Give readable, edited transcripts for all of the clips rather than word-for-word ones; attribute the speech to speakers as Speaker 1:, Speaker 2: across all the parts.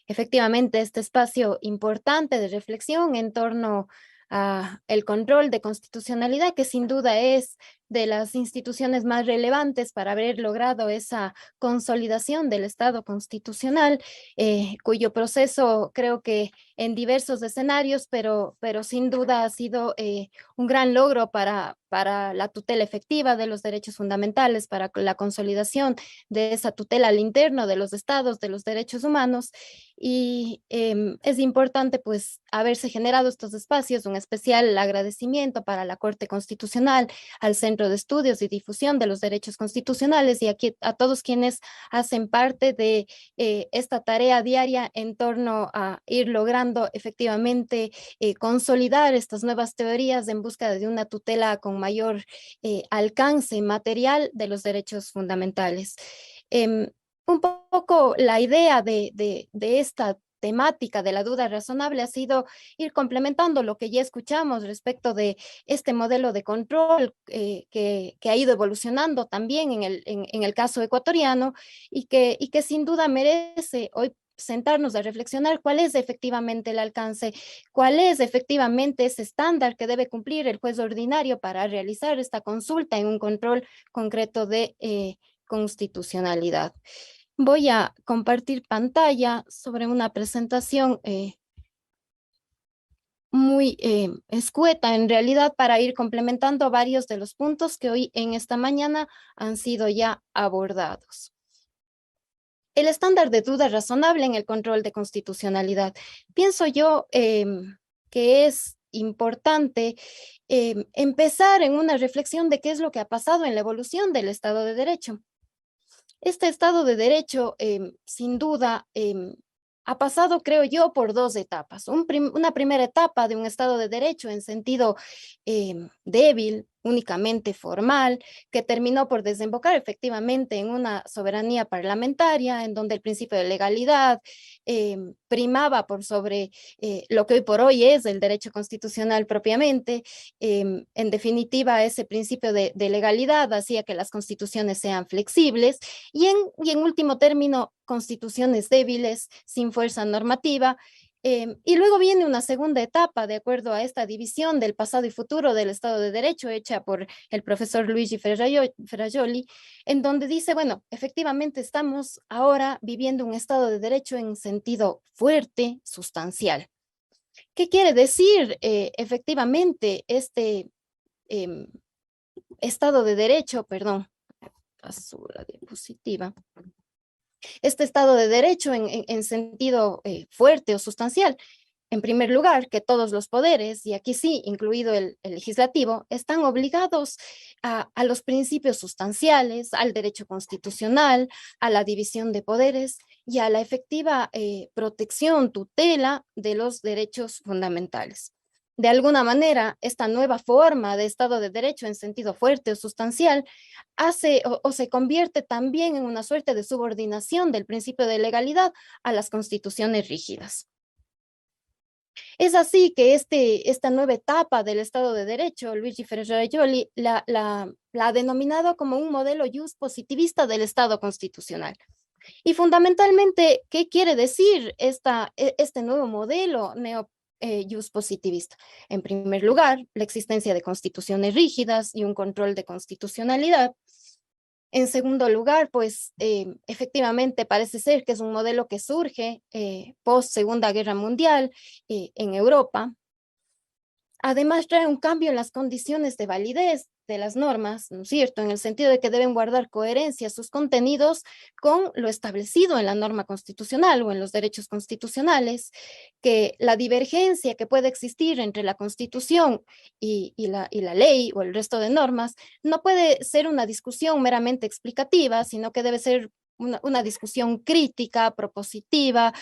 Speaker 1: efectivamente este espacio importante de reflexión en torno a el control de constitucionalidad, que sin duda es de las instituciones más relevantes para haber logrado esa consolidación del Estado constitucional, cuyo proceso creo que en diversos escenarios, pero sin duda ha sido un gran logro para la tutela efectiva de los derechos fundamentales, para la consolidación de esa tutela al interno de los estados, de los derechos humanos. Y es importante pues haberse generado estos espacios, un especial agradecimiento para la Corte Constitucional, al Centro de Estudios y Difusión de los Derechos Constitucionales y aquí a todos quienes hacen parte de esta tarea diaria en torno a ir logrando efectivamente consolidar estas nuevas teorías en busca de una tutela con mayor alcance material de los derechos fundamentales. Eh, un poco la idea de esta temática de la duda razonable ha sido ir complementando lo que ya escuchamos respecto de este modelo de control que ha ido evolucionando también en el caso ecuatoriano y que sin duda merece hoy sentarnos a reflexionar cuál es efectivamente el alcance, cuál es efectivamente ese estándar que debe cumplir el juez ordinario para realizar esta consulta en un control concreto de constitucionalidad. Voy a compartir pantalla sobre una presentación muy escueta en realidad para ir complementando varios de los puntos que hoy en esta mañana han sido ya abordados. El estándar de duda razonable en el control de constitucionalidad. Pienso yo que es importante empezar en una reflexión de qué es lo que ha pasado en la evolución del Estado de Derecho. Este Estado de Derecho, sin duda, ha pasado, creo yo, por dos etapas. Una primera etapa de un Estado de Derecho en sentido débil, únicamente formal, que terminó por desembocar efectivamente en una soberanía parlamentaria, en donde el principio de legalidad primaba por sobre lo que hoy por hoy es el derecho constitucional propiamente. En definitiva, ese principio de legalidad hacía que las constituciones sean flexibles y en último término, constituciones débiles, sin fuerza normativa. Y luego viene una segunda etapa, de acuerdo a esta división del pasado y futuro del Estado de Derecho, hecha por el profesor Luigi Ferrajoli, en donde dice, bueno, efectivamente estamos ahora viviendo un Estado de Derecho en sentido fuerte, sustancial. ¿Qué quiere decir efectivamente este eh, Estado de Derecho? Perdón, paso la diapositiva. Este Estado de Derecho en sentido fuerte o sustancial. En primer lugar, que todos los poderes, y aquí sí, incluido el legislativo, están obligados a los principios sustanciales, al derecho constitucional, a la división de poderes y a la efectiva protección, tutela de los derechos fundamentales. De alguna manera, esta nueva forma de Estado de Derecho en sentido fuerte o sustancial hace o se convierte también en una suerte de subordinación del principio de legalidad a las constituciones rígidas. Es así que esta nueva etapa del Estado de Derecho, Luigi Ferrajoli la ha denominado como un modelo jus positivista del Estado constitucional. Y fundamentalmente, ¿qué quiere decir este nuevo modelo jus positivista? En primer lugar, la existencia de constituciones rígidas y un control de constitucionalidad. En segundo lugar, pues efectivamente parece ser que es un modelo que surge post Segunda Guerra Mundial en Europa. Además, trae un cambio en las condiciones de validez de las normas, ¿no es cierto? En el sentido de que deben guardar coherencia sus contenidos con lo establecido en la norma constitucional o en los derechos constitucionales, que la divergencia que puede existir entre la Constitución y la ley o el resto de normas no puede ser una discusión meramente explicativa, sino que debe ser una discusión crítica, propositiva,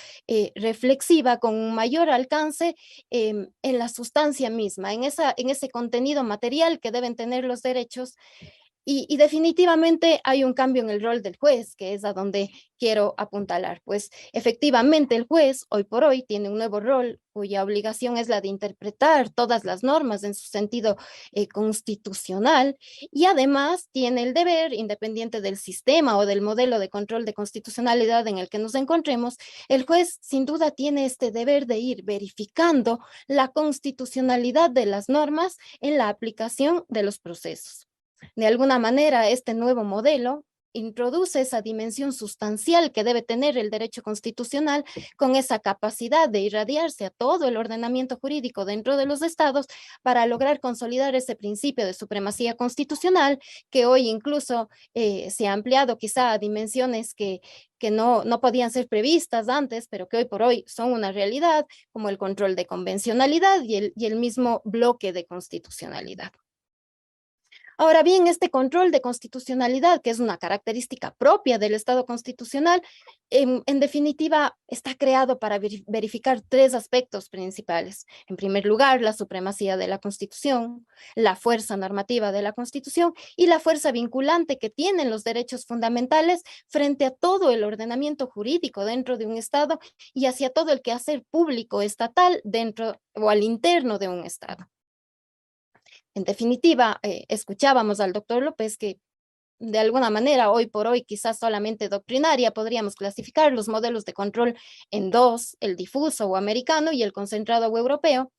Speaker 1: reflexiva, con un mayor alcance en la sustancia misma, en ese contenido material que deben tener los derechos, Y definitivamente hay un cambio en el rol del juez, que es a donde quiero apuntalar. Pues efectivamente el juez hoy por hoy tiene un nuevo rol cuya obligación es la de interpretar todas las normas en su sentido constitucional y además tiene el deber, independiente del sistema o del modelo de control de constitucionalidad en el que nos encontremos, el juez sin duda tiene este deber de ir verificando la constitucionalidad de las normas en la aplicación de los procesos. De alguna manera, este nuevo modelo introduce esa dimensión sustancial que debe tener el derecho constitucional con esa capacidad de irradiarse a todo el ordenamiento jurídico dentro de los estados para lograr consolidar ese principio de supremacía constitucional que hoy incluso se ha ampliado quizá a dimensiones que no podían ser previstas antes, pero que hoy por hoy son una realidad, como el control de convencionalidad y el mismo bloque de constitucionalidad. Ahora bien, este control de constitucionalidad, que es una característica propia del Estado constitucional, en definitiva está creado para verificar tres aspectos principales. En primer lugar, la supremacía de la Constitución, la fuerza normativa de la Constitución y la fuerza vinculante que tienen los derechos fundamentales frente a todo el ordenamiento jurídico dentro de un Estado y hacia todo el quehacer público estatal dentro o al interno de un Estado. En definitiva, escuchábamos al doctor López que de alguna manera, hoy por hoy, quizás solamente doctrinaria, podríamos clasificar los modelos de control en dos, el difuso o americano y el concentrado o europeo.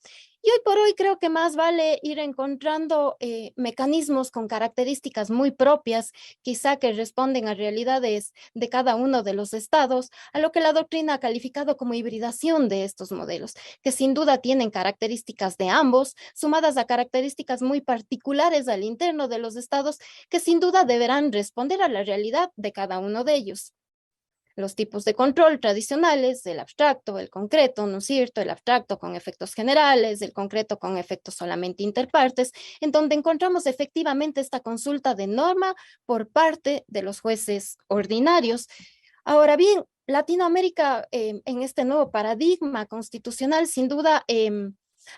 Speaker 1: Y hoy por hoy creo que más vale ir encontrando mecanismos con características muy propias, quizá que responden a realidades de cada uno de los estados, a lo que la doctrina ha calificado como hibridación de estos modelos, que sin duda tienen características de ambos, sumadas a características muy particulares al interno de los estados, que sin duda deberán responder a la realidad de cada uno de ellos. Los tipos de control tradicionales, el abstracto, el concreto, ¿no es cierto? El abstracto con efectos generales, el concreto con efectos solamente interpartes, en donde encontramos efectivamente esta consulta de norma por parte de los jueces ordinarios. Ahora bien, Latinoamérica en este nuevo paradigma constitucional sin duda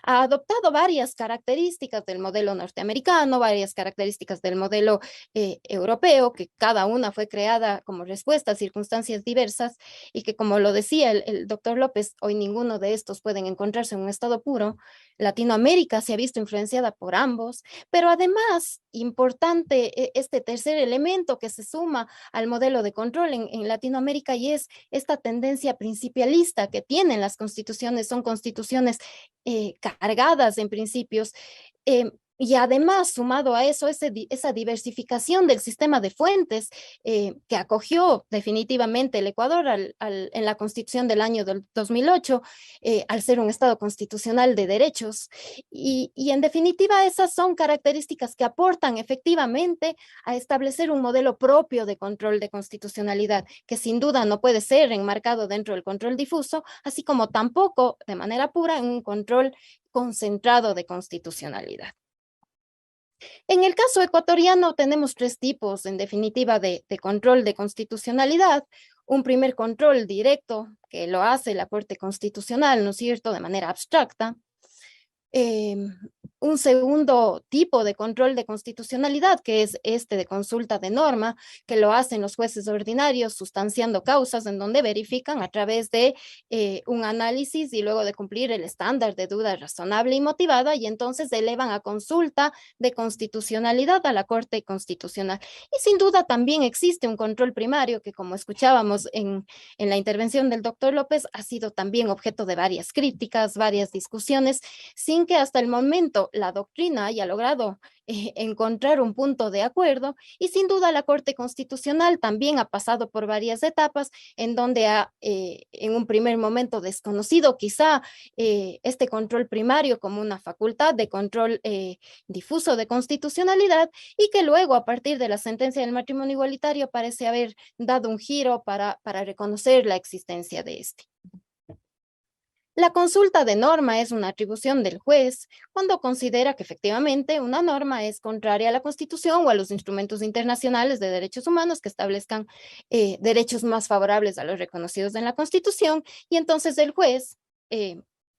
Speaker 1: ha adoptado varias características del modelo norteamericano, varias características del modelo europeo, que cada una fue creada como respuesta a circunstancias diversas y que, como lo decía el doctor López, hoy ninguno de estos pueden encontrarse en un estado puro. Latinoamérica se ha visto influenciada por ambos, pero además, importante este tercer elemento que se suma al modelo de control en Latinoamérica y es esta tendencia principialista que tienen las constituciones, son constituciones cargadas en principios. Y además, sumado a eso, esa diversificación del sistema de fuentes que acogió definitivamente el Ecuador en la Constitución del año 2008, al ser un Estado constitucional de derechos. Y en definitiva, esas son características que aportan efectivamente a establecer un modelo propio de control de constitucionalidad, que sin duda no puede ser enmarcado dentro del control difuso, así como tampoco de manera pura en un control concentrado de constitucionalidad. En el caso ecuatoriano tenemos tres tipos, en definitiva, de control de constitucionalidad. Un primer control directo, que lo hace la Corte Constitucional, ¿no es cierto?, de manera abstracta. Eh, un segundo tipo de control de constitucionalidad, que es este de consulta de norma, que lo hacen los jueces ordinarios sustanciando causas en donde verifican a través de un análisis y luego de cumplir el estándar de duda razonable y motivada y entonces elevan a consulta de constitucionalidad a la Corte Constitucional. Y sin duda también existe un control primario que, como escuchábamos en la intervención del doctor López, ha sido también objeto de varias críticas, varias discusiones, sin que hasta el momento la doctrina haya logrado encontrar un punto de acuerdo y sin duda la Corte Constitucional también ha pasado por varias etapas en donde ha en un primer momento desconocido quizá este control primario como una facultad de control difuso de constitucionalidad y que luego a partir de la sentencia del matrimonio igualitario parece haber dado un giro para reconocer la existencia de este. La consulta de norma es una atribución del juez cuando considera que efectivamente una norma es contraria a la Constitución o a los instrumentos internacionales de derechos humanos que establezcan derechos más favorables a los reconocidos en la Constitución y entonces el juez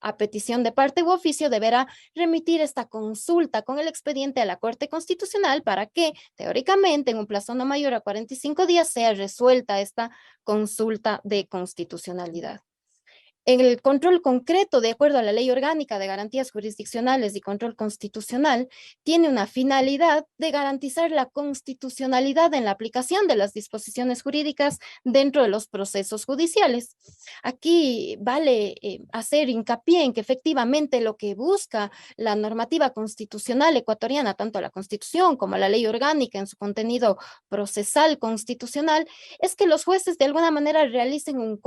Speaker 1: a petición de parte u oficio, deberá remitir esta consulta con el expediente a la Corte Constitucional para que, teóricamente, en un plazo no mayor a 45 días, sea resuelta esta consulta de constitucionalidad. En el control concreto, de acuerdo a la Ley Orgánica de Garantías Jurisdiccionales y Control Constitucional, tiene una finalidad de garantizar la constitucionalidad en la aplicación de las disposiciones jurídicas dentro de los procesos judiciales. Aquí vale hacer hincapié en que efectivamente lo que busca la normativa constitucional ecuatoriana, tanto la Constitución como la Ley Orgánica en su contenido procesal constitucional, es que los jueces de alguna manera realicen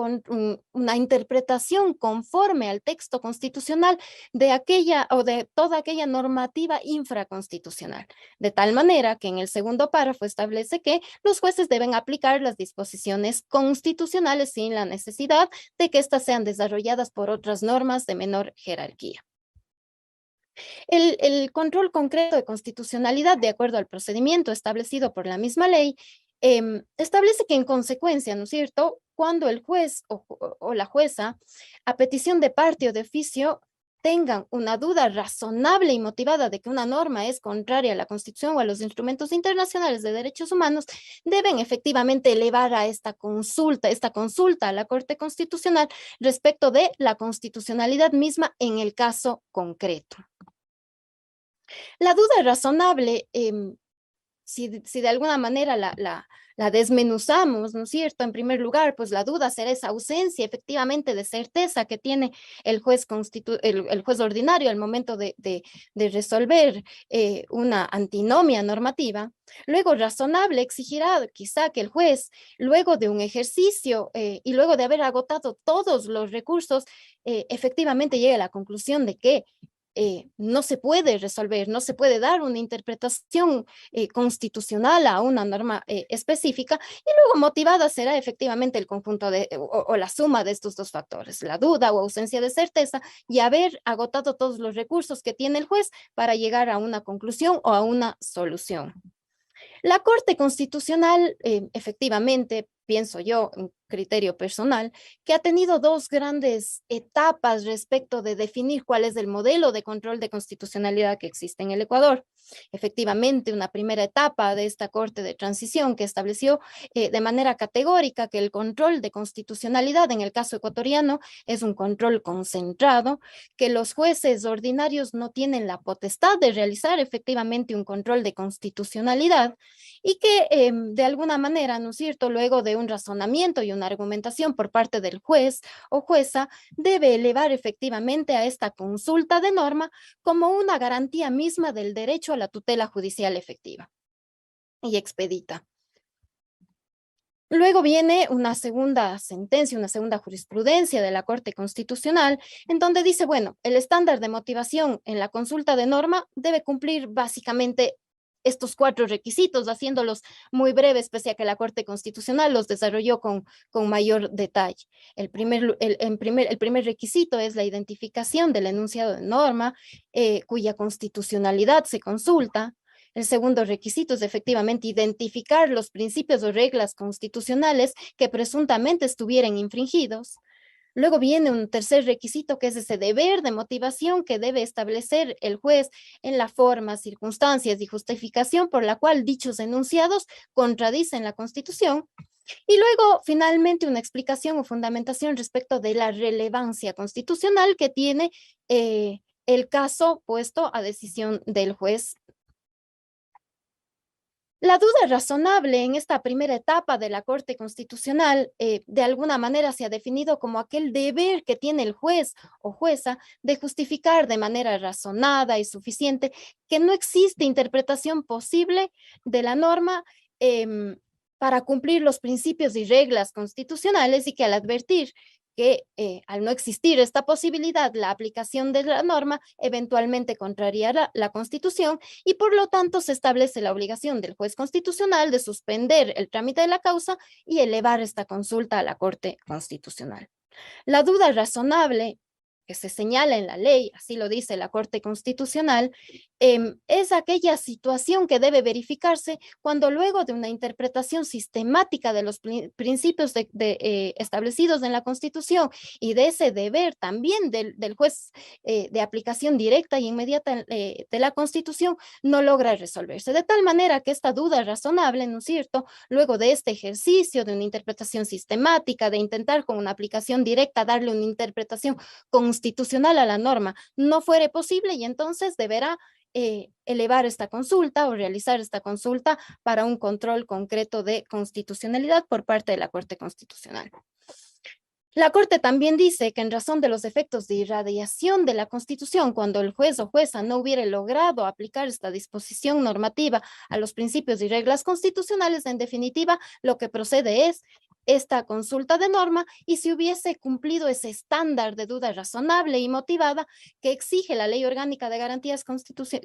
Speaker 1: una interpretación conforme al texto constitucional de aquella o de toda aquella normativa infraconstitucional, de tal manera que en el segundo párrafo establece que los jueces deben aplicar las disposiciones constitucionales sin la necesidad de que éstas sean desarrolladas por otras normas de menor jerarquía. El control concreto de constitucionalidad, de acuerdo al procedimiento establecido por la misma ley, establece que en consecuencia, ¿no es cierto?, cuando el juez o la jueza, a petición de parte o de oficio, tengan una duda razonable y motivada de que una norma es contraria a la Constitución o a los instrumentos internacionales de derechos humanos, deben efectivamente elevar a esta consulta a la Corte Constitucional respecto de la constitucionalidad misma en el caso concreto. La duda razonable, si de alguna manera la desmenuzamos, ¿no es cierto? En primer lugar, pues la duda será esa ausencia efectivamente de certeza que tiene el juez ordinario al momento de resolver una antinomia normativa. Luego, razonable exigirá quizá que el juez, luego de un ejercicio y luego de haber agotado todos los recursos, efectivamente llegue a la conclusión de que no se puede resolver, no se puede dar una interpretación constitucional a una norma específica, y luego motivada será efectivamente el conjunto o la suma de estos dos factores, la duda o ausencia de certeza y haber agotado todos los recursos que tiene el juez para llegar a una conclusión o a una solución. La Corte Constitucional, efectivamente, pienso yo, en criterio personal, que ha tenido dos grandes etapas respecto de definir cuál es el modelo de control de constitucionalidad que existe en el Ecuador. Efectivamente, una primera etapa de esta Corte de Transición que estableció de manera categórica que el control de constitucionalidad en el caso ecuatoriano es un control concentrado, que los jueces ordinarios no tienen la potestad de realizar efectivamente un control de constitucionalidad y que de alguna manera, ¿no es cierto?, luego de un razonamiento y una argumentación por parte del juez o jueza, debe elevar efectivamente a esta consulta de norma como una garantía misma del derecho a la tutela judicial efectiva y expedita. Luego viene una segunda sentencia, una segunda jurisprudencia de la Corte Constitucional, en donde dice, bueno, el estándar de motivación en la consulta de norma debe cumplir básicamente estos 4 requisitos, haciéndolos muy breves, pese a que la Corte Constitucional los desarrolló con mayor detalle. El primer requisito es la identificación del enunciado de norma, cuya constitucionalidad se consulta. El segundo requisito es efectivamente identificar los principios o reglas constitucionales que presuntamente estuvieran infringidos. Luego viene un tercer requisito que es ese deber de motivación que debe establecer el juez en la forma, circunstancias y justificación por la cual dichos enunciados contradicen la Constitución. Y luego, finalmente, una explicación o fundamentación respecto de la relevancia constitucional que tiene el caso puesto a decisión del juez. La duda razonable en esta primera etapa de la Corte Constitucional de alguna manera se ha definido como aquel deber que tiene el juez o jueza de justificar de manera razonada y suficiente que no existe interpretación posible de la norma para cumplir los principios y reglas constitucionales y que al advertir que al no existir esta posibilidad, la aplicación de la norma eventualmente contrariará la Constitución y por lo tanto se establece la obligación del juez constitucional de suspender el trámite de la causa y elevar esta consulta a la Corte Constitucional. La duda razonable que se señala en la ley, así lo dice la Corte Constitucional, es aquella situación que debe verificarse cuando luego de una interpretación sistemática de los principios establecidos en la Constitución y de ese deber también del juez de aplicación directa y inmediata de la Constitución, no logra resolverse. De tal manera que esta duda razonable, ¿no es cierto?, luego de este ejercicio de una interpretación sistemática, de intentar con una aplicación directa darle una interpretación constitucional a la norma, no fuere posible y entonces deberá elevar esta consulta o realizar esta consulta para un control concreto de constitucionalidad por parte de la Corte Constitucional. La Corte también dice que en razón de los efectos de irradiación de la Constitución, cuando el juez o jueza no hubiere logrado aplicar esta disposición normativa a los principios y reglas constitucionales, en definitiva, lo que procede es esta consulta de norma y si hubiese cumplido ese estándar de duda razonable y motivada que exige la Ley Orgánica de Garantías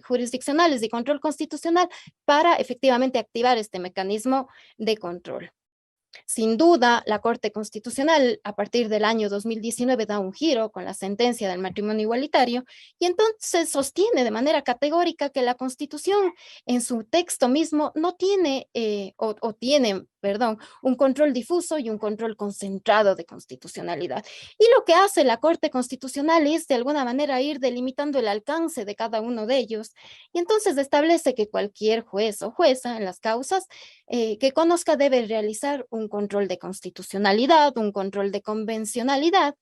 Speaker 1: Jurisdiccionales y Control Constitucional para efectivamente activar este mecanismo de control. Sin duda, la Corte Constitucional a partir del año 2019 da un giro con la sentencia del matrimonio igualitario y entonces sostiene de manera categórica que la Constitución en su texto mismo no tiene tiene, perdón, un control difuso y un control concentrado de constitucionalidad. Y lo que hace la Corte Constitucional es de alguna manera ir delimitando el alcance de cada uno de ellos y entonces establece que cualquier juez o jueza en las causas que conozca debe realizar un control de constitucionalidad, un control de convencionalidad,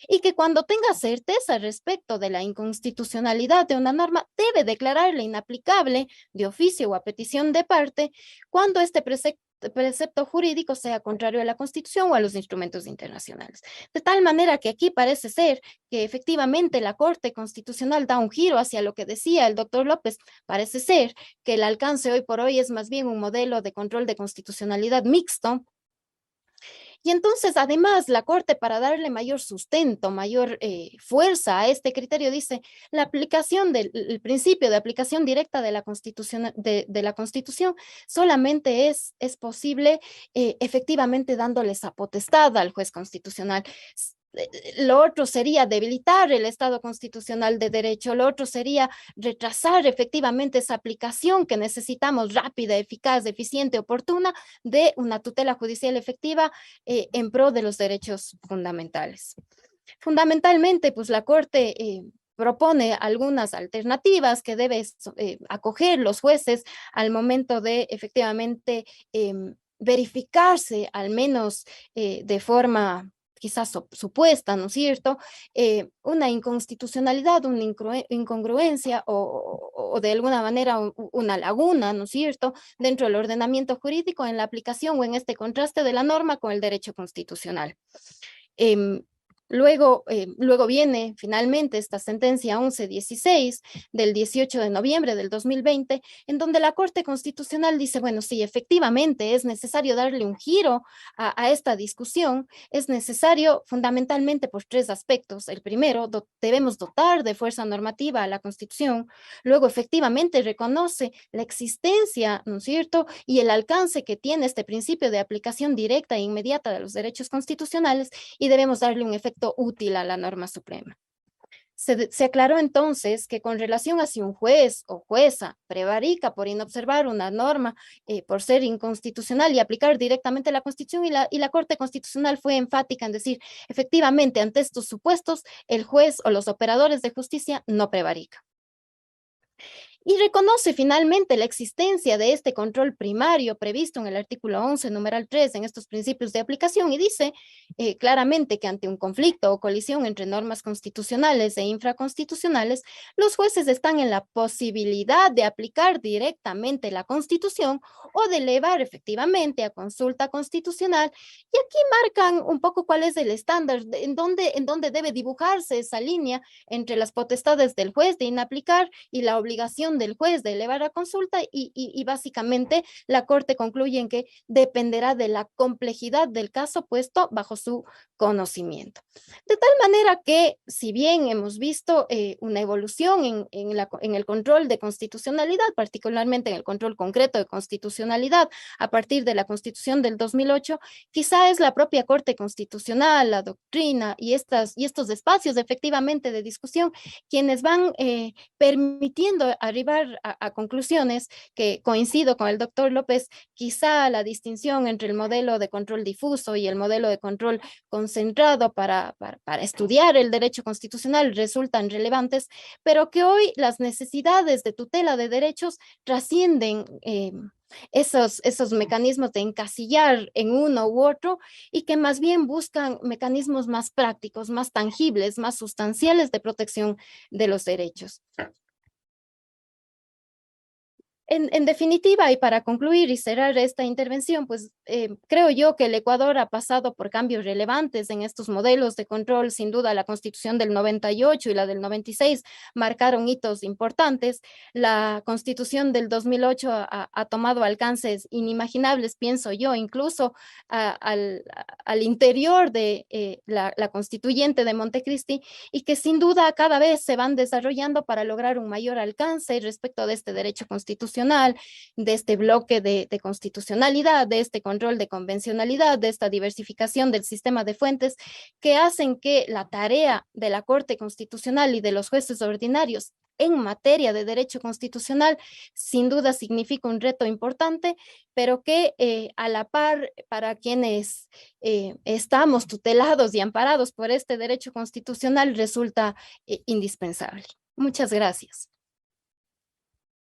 Speaker 1: y que cuando tenga certeza respecto de la inconstitucionalidad de una norma, debe declararla inaplicable de oficio o a petición de parte cuando este precepto jurídico sea contrario a la Constitución o a los instrumentos internacionales. De tal manera que aquí parece ser que efectivamente la Corte Constitucional da un giro hacia lo que decía el doctor López. Parece ser que el alcance hoy por hoy es más bien un modelo de control de constitucionalidad mixto. Y entonces, además, la Corte, para darle mayor sustento, mayor fuerza a este criterio, dice, la aplicación del el principio de aplicación directa de la Constitución, de la Constitución solamente es posible efectivamente dándole esa potestad al juez constitucional. Lo otro sería debilitar el Estado constitucional de derecho, lo otro sería retrasar efectivamente esa aplicación que necesitamos rápida, eficaz, eficiente, oportuna de una tutela judicial efectiva en pro de los derechos fundamentales. Fundamentalmente, pues la Corte propone algunas alternativas que deben acoger los jueces al momento de efectivamente verificarse, al menos de forma quizás supuesta, ¿no es cierto?, una inconstitucionalidad, una incongruencia o de alguna manera una laguna, ¿no es cierto?, dentro del ordenamiento jurídico en la aplicación o en este contraste de la norma con el derecho constitucional. Eh, luego viene finalmente esta sentencia 1116 del 18 de noviembre del 2020, en donde la Corte Constitucional dice, bueno, sí, efectivamente es necesario darle un giro a esta discusión, es necesario fundamentalmente por tres aspectos. El primero, debemos dotar de fuerza normativa a la Constitución, luego efectivamente reconoce la existencia, ¿no es cierto?, y el alcance que tiene este principio de aplicación directa e inmediata de los derechos constitucionales, y debemos darle un efecto útil a la norma suprema. Se aclaró entonces que con relación a si un juez o jueza prevarica por inobservar una norma por ser inconstitucional y aplicar directamente la Constitución, y la Corte Constitucional fue enfática en decir, efectivamente, ante estos supuestos, el juez o los operadores de justicia no prevarican. Y reconoce finalmente la existencia de este control primario previsto en el artículo 11, numeral 3, en estos principios de aplicación, y dice claramente que ante un conflicto o colisión entre normas constitucionales e infraconstitucionales, los jueces están en la posibilidad de aplicar directamente la Constitución o de elevar efectivamente a consulta constitucional, y aquí marcan un poco cuál es el estándar, en dónde debe dibujarse esa línea entre las potestades del juez de inaplicar y la obligación del juez de elevar a consulta, y básicamente la Corte concluye en que dependerá de la complejidad del caso puesto bajo su conocimiento. De tal manera que, si bien hemos visto una evolución en el control de constitucionalidad, particularmente en el control concreto de constitucionalidad a partir de la Constitución del 2008, quizá es la propia Corte Constitucional, la doctrina y estos espacios efectivamente de discusión quienes van permitiendo arribar a conclusiones que coincido con el doctor López, quizá la distinción entre el modelo de control difuso y el modelo de control concentrado para estudiar el derecho constitucional resultan relevantes, pero que hoy las necesidades de tutela de derechos trascienden esos mecanismos de encasillar en uno u otro y que más bien buscan mecanismos más prácticos, más tangibles, más sustanciales de protección de los derechos. En definitiva, y para concluir y cerrar esta intervención, pues creo yo que el Ecuador ha pasado por cambios relevantes en estos modelos de control. Sin duda, la Constitución del 98 y la del 96 marcaron hitos importantes. La Constitución del 2008 ha tomado alcances inimaginables, pienso yo, incluso al interior de la constituyente de Montecristi, y que sin duda cada vez se van desarrollando para lograr un mayor alcance respecto de este derecho constitucional, de este bloque de constitucionalidad, de este control de convencionalidad, de esta diversificación del sistema de fuentes, que hacen que la tarea de la Corte Constitucional y de los jueces ordinarios en materia de derecho constitucional sin duda significa un reto importante, pero que a la par para quienes estamos tutelados y amparados por este derecho constitucional resulta indispensable. Muchas gracias.